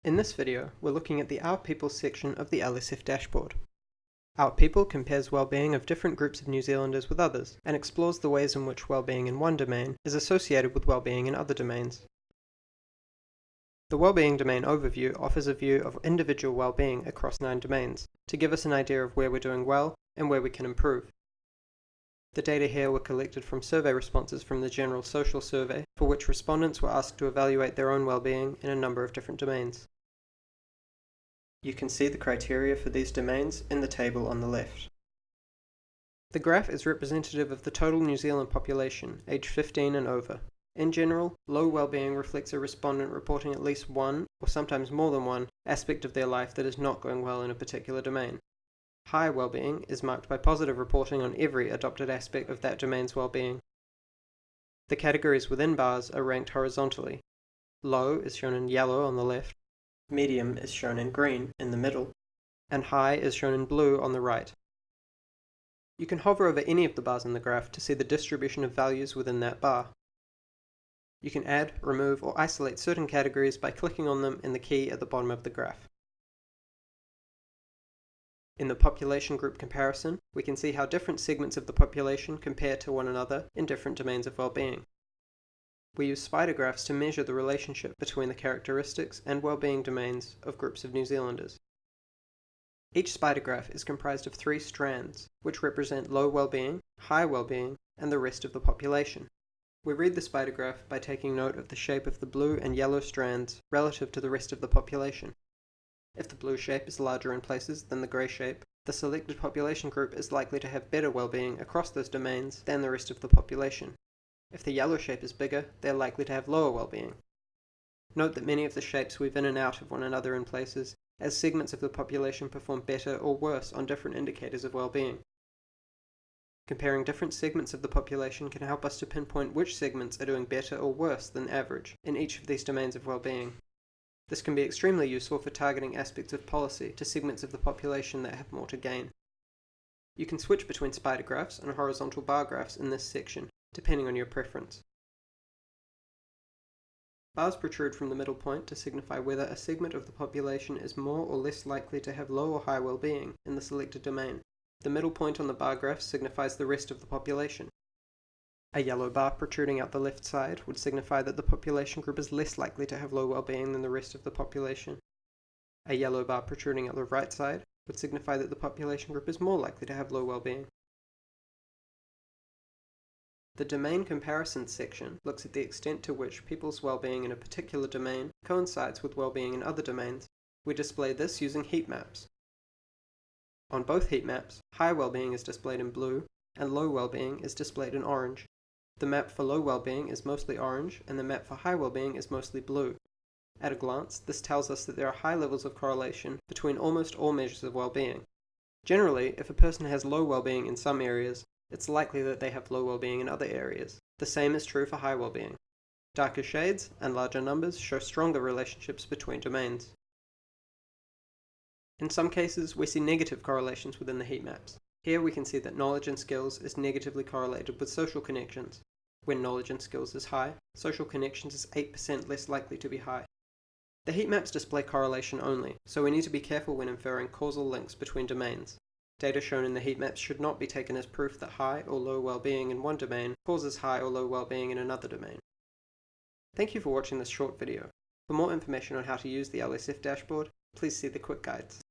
In this video, we're looking at the Our People section of the LSF dashboard. Our People compares well-being of different groups of New Zealanders with others, and explores the ways in which well-being in one domain is associated with well-being in other domains. The Well-being Domain Overview offers a view of individual well-being across 9 domains, to give us an idea of where we're doing well and where we can improve. The data here were collected from survey responses from the General Social Survey, for which respondents were asked to evaluate their own well-being in a number of different domains. You can see the criteria for these domains in the table on the left. The graph is representative of the total New Zealand population, aged 15 and over. In general, low well-being reflects a respondent reporting at least one, or sometimes more than one, aspect of their life that is not going well in a particular domain. High well-being is marked by positive reporting on every adopted aspect of that domain's well-being. The categories within bars are ranked horizontally. Low is shown in yellow on the left, medium is shown in green in the middle, and high is shown in blue on the right. You can hover over any of the bars in the graph to see the distribution of values within that bar. You can add, remove, or isolate certain categories by clicking on them in the key at the bottom of the graph. In the population group comparison, we can see how different segments of the population compare to one another in different domains of well-being. We use spider graphs to measure the relationship between the characteristics and well-being domains of groups of New Zealanders. Each spider graph is comprised of 3 strands, which represent low well-being, high well-being, and the rest of the population. We read the spider graph by taking note of the shape of the blue and yellow strands relative to the rest of the population. If the blue shape is larger in places than the grey shape, the selected population group is likely to have better well-being across those domains than the rest of the population. If the yellow shape is bigger, they are likely to have lower well-being. Note that many of the shapes weave in and out of one another in places, as segments of the population perform better or worse on different indicators of well-being. Comparing different segments of the population can help us to pinpoint which segments are doing better or worse than average in each of these domains of well-being. This can be extremely useful for targeting aspects of policy to segments of the population that have more to gain. You can switch between spider graphs and horizontal bar graphs in this section, depending on your preference. Bars protrude from the middle point to signify whether a segment of the population is more or less likely to have low or high well-being in the selected domain. The middle point on the bar graph signifies the rest of the population. A yellow bar protruding out the left side would signify that the population group is less likely to have low well-being than the rest of the population. A yellow bar protruding out the right side would signify that the population group is more likely to have low well-being. The Domain Comparison section looks at the extent to which people's well-being in a particular domain coincides with well-being in other domains. We display this using heat maps. On both heat maps, high well-being is displayed in blue, and low well-being is displayed in orange. The map for low well-being is mostly orange, and the map for high well-being is mostly blue. At a glance, this tells us that there are high levels of correlation between almost all measures of well-being. Generally, if a person has low well-being in some areas, it's likely that they have low well-being in other areas. The same is true for high well-being. Darker shades and larger numbers show stronger relationships between domains. In some cases, we see negative correlations within the heat maps. Here we can see that knowledge and skills is negatively correlated with social connections. When knowledge and skills is high, social connections is 8% less likely to be high. The heat maps display correlation only, so we need to be careful when inferring causal links between domains. Data shown in the heat maps should not be taken as proof that high or low well-being in one domain causes high or low well-being in another domain. Thank you for watching this short video. For more information on how to use the LSF dashboard, please see the quick guides.